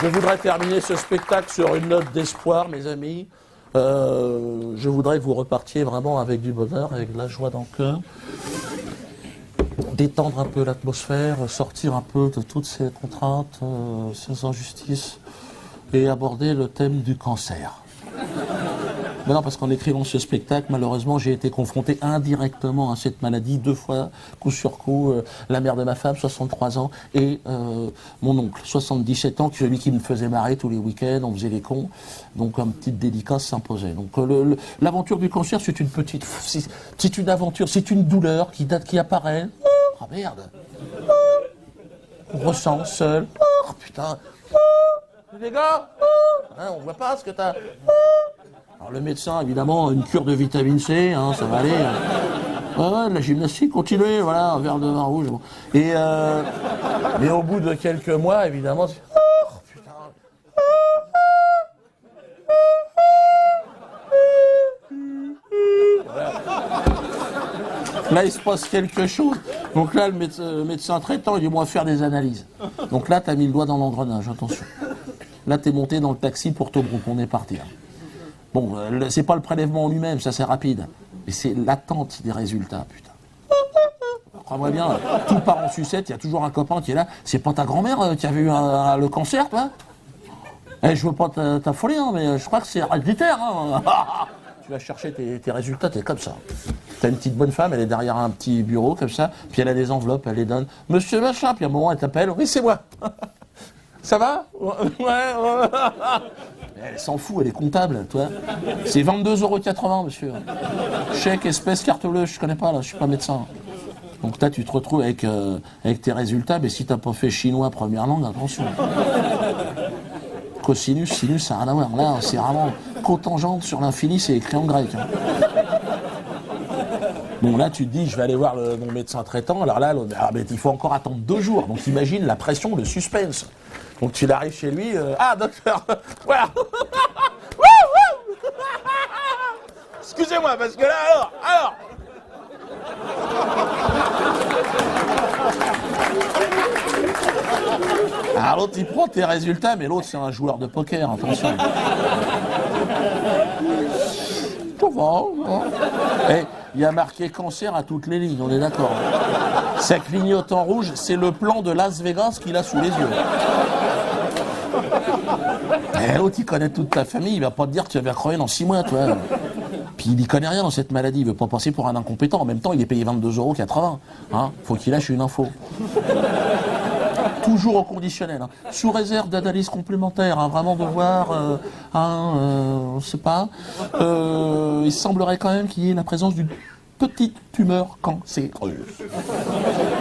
Je voudrais terminer ce spectacle sur une note d'espoir, mes amis. Je voudrais que vous repartiez vraiment avec du bonheur, avec de la joie dans le cœur. Détendre un peu l'atmosphère, sortir un peu de toutes ces contraintes, ces injustices, et aborder le thème du cancer. Mais non, parce qu'en écrivant ce spectacle, malheureusement, j'ai été confronté indirectement à cette maladie, 2 fois, coup sur coup. La mère de ma femme, 63 ans, et mon oncle, 77 ans, celui qui me faisait marrer tous les week-ends, on faisait les cons. Donc, une petite dédicace s'imposait. Donc, l'aventure du cancer, c'est une petite... C'est une aventure, c'est une douleur qui apparaît. Ah merde. On ressent seul. Oh putain. Les gars, hein, on voit pas ce que t'as... Alors le médecin, évidemment, une cure de vitamine C, hein, ça va aller. Ouais, de la gymnastique, continuez, voilà, un verre de vin rouge. Bon. Et mais au bout de quelques mois, évidemment, oh, putain. Voilà. Là, il se passe quelque chose. Donc là, le médecin traitant, il dit, moi, faire des analyses. Donc là, t'as mis le doigt dans l'engrenage, attention. Là, t'es monté dans le taxi pour Tobruk, on est parti. Hein. Bon, c'est pas le prélèvement en lui-même, ça c'est rapide. Mais c'est l'attente des résultats, putain. Crois-moi bien, tout part en sucette, il y a toujours un copain qui est là. C'est pas ta grand-mère qui avait eu le cancer, toi? Je veux pas t'affoler, hein, mais je crois que c'est héréditaire. Hein. Tu vas chercher tes résultats, t'es comme ça. T'as une petite bonne femme, elle est derrière un petit bureau, comme ça, puis elle a des enveloppes, elle les donne. Monsieur machin, puis à un moment, elle t'appelle. Oui, c'est moi. Ça va? Ouais. Elle s'en fout, elle est comptable, toi. C'est 22,80 €, monsieur. Chèque, espèce, carte bleue, je connais pas, là, je suis pas médecin. Donc là, tu te retrouves avec tes résultats, mais si t'as pas fait chinois première langue, attention. Cosinus, sinus, ça n'a rien à voir. Là, c'est vraiment cotangente sur l'infini, c'est écrit en grec. Hein. Bon, là, tu te dis, je vais aller voir mon médecin traitant. Alors là, mais il faut encore attendre 2 jours. Donc imagine la pression, le suspense. Donc tu arrives chez lui, ah docteur, voilà. Excusez-moi, parce que là, alors. Alors l'autre il prend tes résultats, mais l'autre c'est un joueur de poker, attention. Ça va. Et il y a marqué cancer à toutes les lignes, on est d'accord. Ça clignote en rouge, c'est le plan de Las Vegas qu'il a sous les yeux. Et l'autre, il connaît toute ta famille, il va pas te dire que tu vas crever dans 6 mois, toi. Puis il n'y connaît rien dans cette maladie, il veut pas passer pour un incompétent. En même temps, il est payé 22,80 €. Hein, faut qu'il lâche une info. Toujours au conditionnel. Hein. Sous réserve d'analyse complémentaire, hein, vraiment de voir, on ne sait pas. Il semblerait quand même qu'il y ait la présence d'une petite tumeur cancéreuse.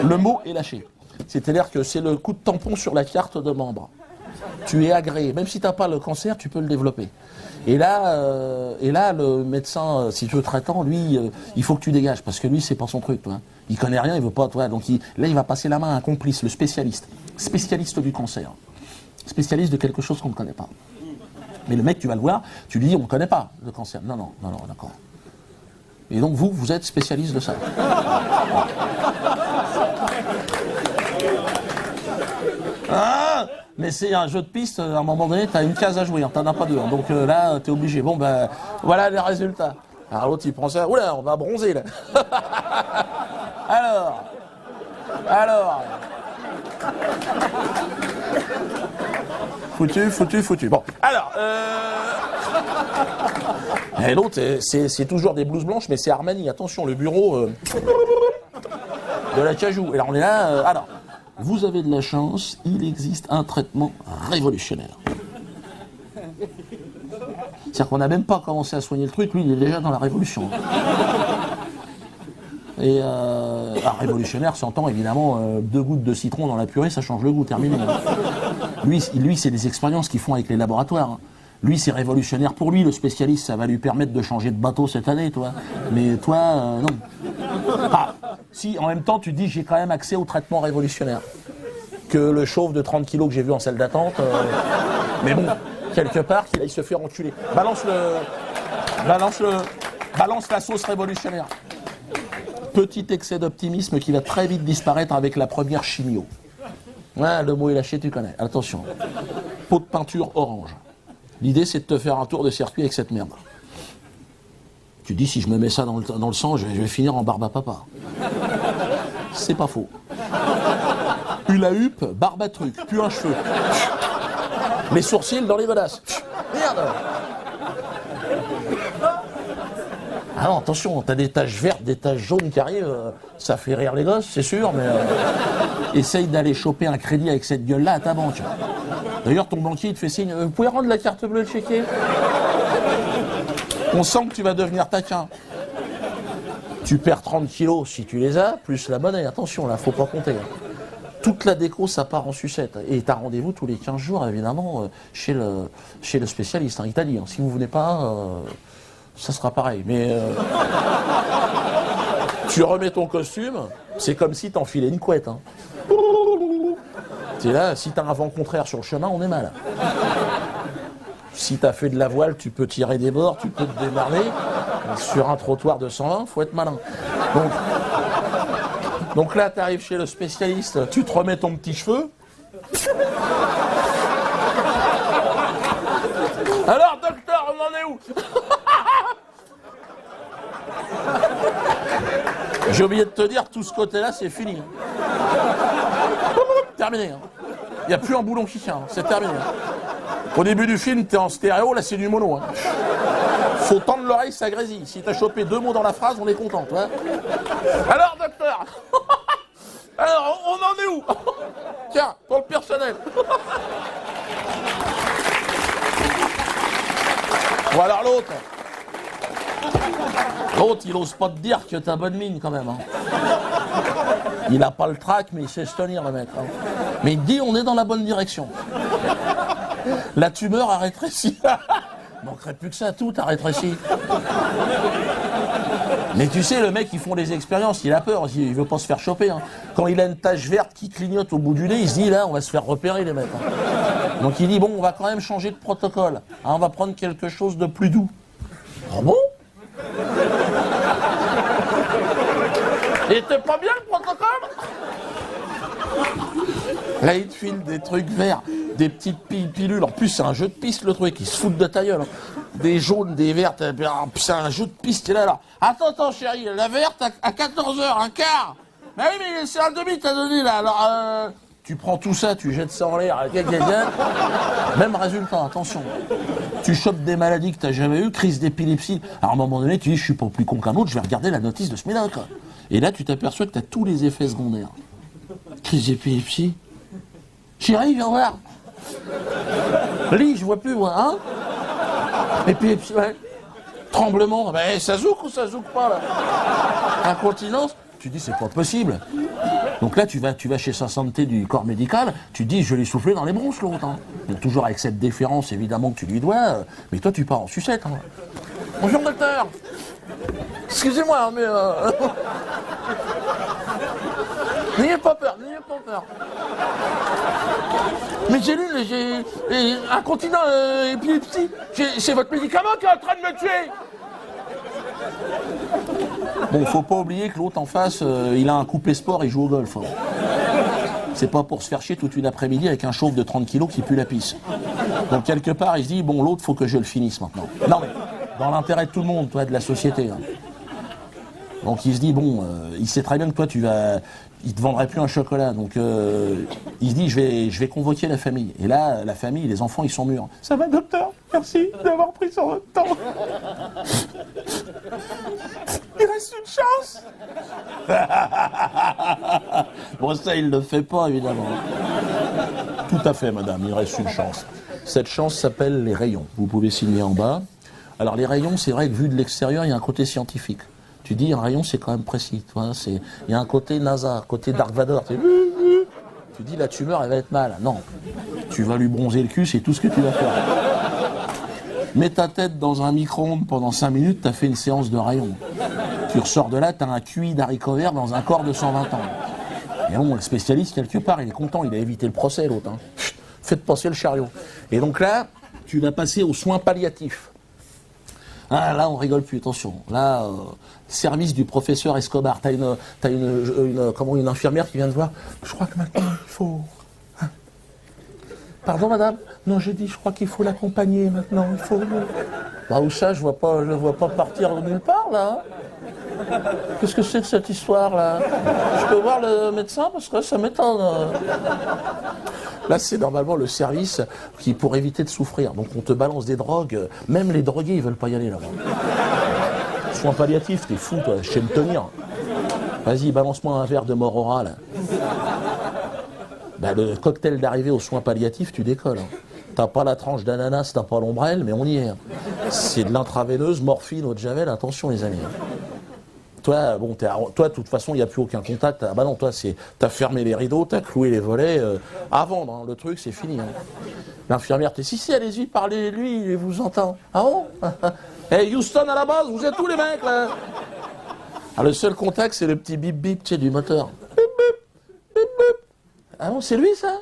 Le mot est lâché. C'est-à-dire que c'est le coup de tampon sur la carte de membre. Tu es agréé. Même si tu n'as pas le cancer, tu peux le développer. Et là, le médecin, si tu veux traitant, lui, il faut que tu dégages, parce que lui, c'est pas son truc, toi. Il connaît rien, il veut pas, toi. Donc là, il va passer la main à un complice, le spécialiste du cancer, spécialiste de quelque chose qu'on ne connaît pas. Mais le mec, tu vas le voir, tu lui dis, on ne connaît pas le cancer. Non, d'accord. Et donc vous êtes spécialiste de ça. Ah, mais c'est un jeu de piste, à un moment donné, tu as une case à jouer, hein, t'en as pas 2. Hein, donc là, tu es obligé. Bon, ben, voilà les résultats. Alors l'autre, il prend ça. Oula, on va bronzer, là. Alors. Foutu. Bon, alors, Et l'autre, c'est toujours des blouses blanches, mais c'est Armani. Attention, le bureau de la Cajou. Et là, on est là. Alors, vous avez de la chance, il existe un traitement révolutionnaire. C'est-à-dire qu'on n'a même pas commencé à soigner le truc, lui, il est déjà dans la révolution. Et révolutionnaire, s'entend évidemment 2 gouttes de citron dans la purée, ça change le goût, terminé. Lui, c'est des expériences qu'ils font avec les laboratoires. Lui, c'est révolutionnaire pour lui, le spécialiste, ça va lui permettre de changer de bateau cette année, toi. Mais toi, non. Ah, si, en même temps, tu dis, j'ai quand même accès au traitement révolutionnaire. Que le chauve de 30 kilos que j'ai vu en salle d'attente, mais bon, quelque part, qu'il aille se faire enculer. Balance la sauce révolutionnaire. Petit excès d'optimisme qui va très vite disparaître avec la première chimio. Ouais, le mot est lâché, tu connais. Attention. Pot de peinture orange. L'idée, c'est de te faire un tour de circuit avec cette merde. Tu dis, si je me mets ça dans le sang, je vais finir en barbe à papa. C'est pas faux. Hula huppe, barbe à truc, plus un cheveu. Les sourcils dans les godasses. Merde. Ah non, attention, t'as des taches vertes, des taches jaunes qui arrivent, ça fait rire les gosses, c'est sûr, mais essaye d'aller choper un crédit avec cette gueule-là à ta banque. D'ailleurs, ton banquier, il te fait signe, vous pouvez rendre la carte bleue, le chéquier? On sent que tu vas devenir taquin. Tu perds 30 kilos si tu les as, plus la monnaie, attention, là, faut pas compter. Toute la déco, ça part en sucette. Et t'as rendez-vous tous les 15 jours, évidemment, chez le spécialiste, il t'a dit, si vous venez pas... ça sera pareil, mais tu remets ton costume, c'est comme si t'enfilais une couette. Hein. C'est là, si t'as un vent contraire sur le chemin, on est mal. Si t'as fait de la voile, tu peux tirer des bords, tu peux te démarrer. Sur un trottoir de 120, faut être malin. Donc là, t'arrives chez le spécialiste, tu te remets ton petit cheveu. Alors, docteur, on en est où? J'ai oublié de te dire, tout ce côté-là, c'est fini. Terminé. Il n'y a plus un boulon qui tient, c'est terminé. Au début du film, t'es en stéréo, là, c'est du mono. Hein. Faut tendre l'oreille, ça grésille. Si t'as chopé 2 mots dans la phrase, on est content. Hein. Alors, docteur. Alors, on en est où? Tiens, pour le personnel. Ou alors l'autre. L'autre, il ose pas te dire que t'as bonne mine quand même. Hein. Il a pas le trac, mais il sait se tenir, le mec. Hein. Mais il dit, on est dans la bonne direction. La tumeur a rétréci. Manquerait plus que ça, tout a rétréci. Mais tu sais, le mec, ils font des expériences, il a peur, il veut pas se faire choper. Hein. Quand il a une tache verte qui clignote au bout du nez, il se dit, là, on va se faire repérer, les mecs. Hein. Donc il dit, bon, on va quand même changer de protocole. Hein, on va prendre quelque chose de plus doux. Ah bon? Et t'es pas bien, le protocole? Là, il te file des trucs verts, des petites pilules. En plus, c'est un jeu de piste, le truc. Ils se foutent de ta gueule. Hein. Des jaunes, des vertes. C'est un jeu de piste. Et là. Attends, chérie. La verte à 14h, un quart. Mais oui, mais c'est un demi, t'as donné, là. Alors, tu prends tout ça, tu jettes ça en l'air. Même résultat, attention. Tu chopes des maladies que t'as jamais eues, crise d'épilepsie. Alors, à un moment donné, tu dis, je suis pas plus con qu'un autre, je vais regarder la notice de ce médoc. Et là, tu t'aperçois que t'as tous les effets secondaires. Crise d'épilepsie. Chérie, viens voir. Lis, je vois plus, moi, hein. Épilepsie, ouais. Tremblement, ben ça zouk ou ça zouk pas, là. Incontinence, tu dis, c'est pas possible. Donc là, tu vas chez sa santé du corps médical, tu dis, je l'ai soufflé dans les bronches, l'autre. Hein. Donc, toujours avec cette déférence, évidemment, que tu lui dois, mais toi, tu pars en sucette. Hein. Bonjour, docteur. Excusez-moi, mais... N'ayez pas peur, n'ayez pas peur. Mais j'ai incontinent, épilepsie. C'est votre médicament qui est en train de me tuer. Bon, faut pas oublier que l'autre en face, il a un coupé sport, il joue au golf. Hein. C'est pas pour se faire chier toute une après-midi avec un chauve de 30 kilos qui pue la pisse. Donc quelque part, il se dit, bon, l'autre, faut que je le finisse maintenant. Non mais, dans l'intérêt de tout le monde, toi, de la société. Hein. Donc il se dit, bon, il sait très bien que toi, il te vendrait plus un chocolat. Donc il se dit, je vais convoquer la famille. Et là, la famille, les enfants, ils sont mûrs. Ça va, docteur? Merci d'avoir pris son temps. Il reste une chance. Bon, ça, il ne le fait pas, évidemment. Tout à fait, madame, il reste une chance. Cette chance s'appelle les rayons. Vous pouvez signer en bas. Alors, les rayons, c'est vrai que vu de l'extérieur, il y a un côté scientifique. Tu dis, un rayon, c'est quand même précis. Il y a un côté NASA, côté Dark Vador. Tu dis, la tumeur, elle va être mal. Non. Tu vas lui bronzer le cul, c'est tout ce que tu vas faire. Mets ta tête dans un micro-ondes pendant 5 minutes, tu as fait une séance de rayons. Tu ressors de là, tu as un QI d'haricots verts dans un corps de 120 ans. Et bon, le spécialiste, quelque part, il est content, il a évité le procès, l'autre. Hein. Faites passer le chariot. Et donc là, tu vas passer aux soins palliatifs. Ah, là, on rigole plus, attention. Là, service du professeur Escobar. T'as une infirmière qui vient te voir. Je crois que maintenant, il faut Pardon, madame? Non, j'ai dit, je crois qu'il faut l'accompagner maintenant. Il faut. Bah, où ça? Je vois pas partir de nulle part, là. Qu'est-ce que c'est que cette histoire-là? Je peux voir le médecin parce que ça m'étonne. Là, c'est normalement le service qui, pour éviter de souffrir. Donc, on te balance des drogues. Même les drogués, ils veulent pas y aller là-bas. Soins palliatifs, t'es fou, toi. Je sais me tenir. Vas-y, balance-moi un verre de mort orale. Ben, le cocktail d'arrivée aux soins palliatifs, tu décolles. Hein. T'as pas la tranche d'ananas, t'as pas l'ombrelle, mais on y est. Hein. C'est de l'intraveineuse, morphine, eau de javel, attention les amis. Toi, bon, toi, de toute façon, il n'y a plus aucun contact. Ah bah non, toi, t'as fermé les rideaux, t'as cloué les volets. À vendre, hein, le truc, c'est fini. Hein. L'infirmière, si, allez-y, parlez-lui, il vous entend. Ah bon? Hey, Houston, à la base, vous êtes tous les mecs, là. Ah, le seul contact, c'est le petit bip-bip, tu sais, du moteur. Bip-bip, bip-bip. Ah bon, c'est lui, ça?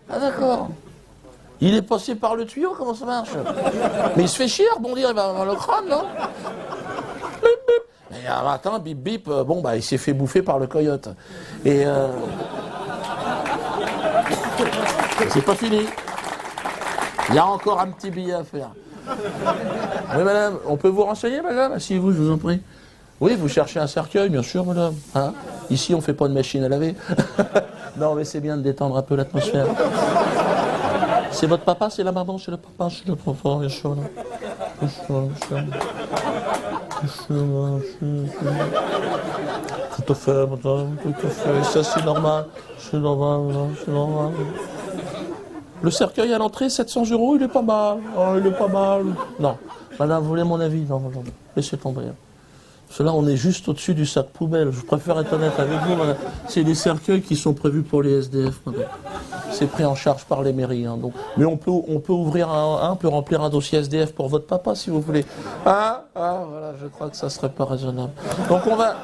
Ah d'accord. Il est passé par le tuyau, comment ça marche? Mais il se fait chier, rebondir, il va avoir le crâne, non? Bip, bip. Mais un matin, bip bip, bon bah il s'est fait bouffer par le coyote. Et c'est pas fini. Il y a encore un petit billet à faire. Oui madame, on peut vous renseigner madame? Asseyez-vous, je vous en prie. Oui, vous cherchez un cercueil, bien sûr madame. Hein? Ici on fait pas de machine à laver. Non mais c'est bien de détendre un peu l'atmosphère. C'est votre papa, c'est la maman, c'est le papa, c'est le papa, bien sûr. Tout à fait, madame, tout à fait. Ça, c'est normal. C'est normal, madame, c'est normal. Le cercueil à l'entrée, 700 €, il est pas mal. Oh, il est pas mal. Non. Madame, vous voulez mon avis? Non, madame. Laissez tomber. Parce que là, on est juste au-dessus du sac poubelle. Je préfère être honnête avec vous, madame. C'est des cercueils qui sont prévus pour les SDF, madame. C'est pris en charge par les mairies. Hein, donc. Mais on peut ouvrir on peut remplir un dossier SDF pour votre papa, si vous voulez. Ah, voilà, je crois que ça serait pas raisonnable. Donc on va...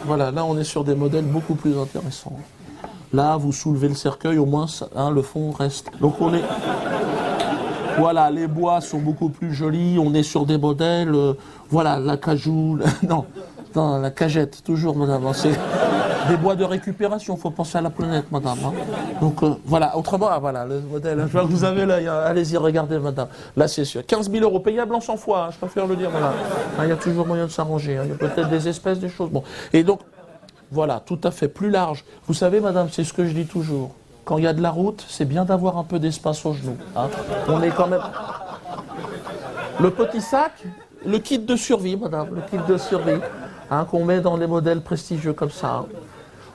Voilà, là, on est sur des modèles beaucoup plus intéressants. Là, vous soulevez le cercueil, au moins, le fond reste. Donc on est... Voilà, les bois sont beaucoup plus jolis, on est sur des modèles, voilà, la cajou, non, la cagette, toujours, madame, hein, c'est des bois de récupération, il faut penser à la planète, madame. Hein. Donc, voilà, autrement, voilà, le modèle, je vois que vous avez l'œil, hein, allez-y, regardez, madame. Là, c'est sûr, 15 000 € payable en 100 fois, hein, je préfère le dire, voilà. Il y a toujours moyen de s'arranger, hein, il y a peut-être des espèces, des choses, bon. Et donc, voilà, tout à fait, plus large. Vous savez, madame, c'est ce que je dis toujours. Quand il y a de la route, c'est bien d'avoir un peu d'espace aux genoux. Hein. On est quand même... Le petit sac, le kit de survie, madame, le kit de survie, hein, qu'on met dans les modèles prestigieux comme ça. Hein.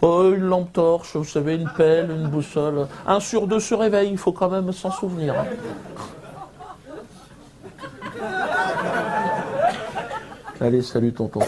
Oh, une lampe torche, vous savez, une pelle, une boussole. 1 sur 2 se réveille, il faut quand même s'en souvenir. Hein. Allez, salut tonton.